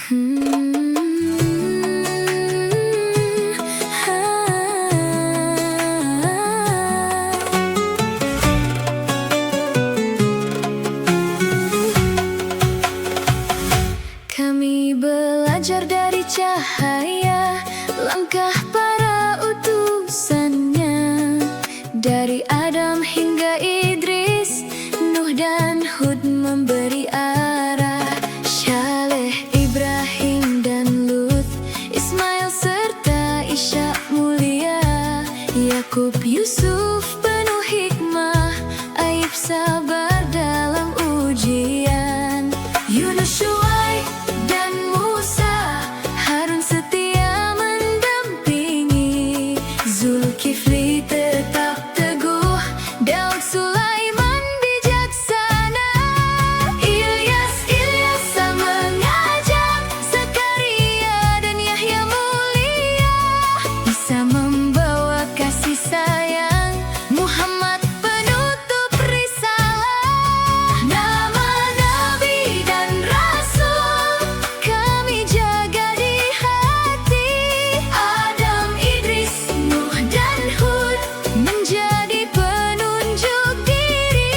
Kami belajar dari cahaya langkah para utusannya, dari Adam hingga Idris, Nuh dan Hud memberi arah. Saleh, Ibrahim dan Lut, Ismail serta Ishak mulia, Yakub, Yusuf penuh hikmah, Ayub sabar dalam ujian, Yunus, Syuaib dan Musa, Harun setia mendampingi, Zulkifli tetap teguh, Daud, Sulaiman bijaksana, Ilyas mengajak, Zakaria dan Yahya mulia, Isa membawa kasih sayang, Muhammad penutup risalah. Nama nabi dan rasul kami jaga di hati, Adam, Idris, Nuh dan Hud menjadi penunjuk diri,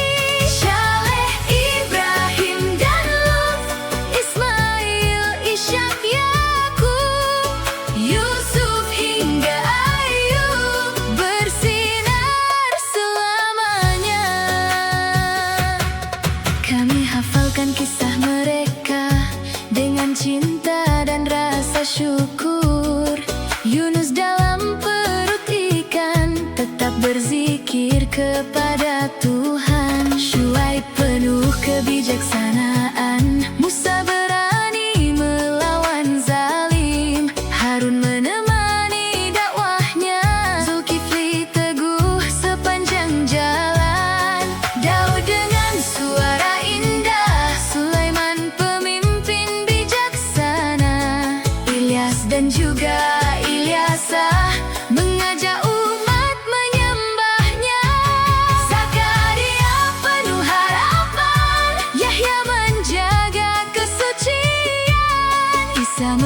Saleh, Ibrahim dan Lut, Ismail, Ishak, Yakub, Yusuf hingga Ayub bersinar selamanya. Kami hafalkan kisah mereka dengan cinta dan rasa syukur. Yunus dalam perut ikan tetap berzikir kepada Tuhan, Syuaib penuh kebijaksanaan, Musa berani melawan zalim, Harun menemani dakwahnya, Zulkifli teguh sepanjang jalan, Daud dengan suara indah, Sulaiman pemimpin bijaksana, Ilyas dan juga Ilyasah mengajak umat menyembahnya, Zakaria penuh harapan, Yahya menjaga kesucian, Isa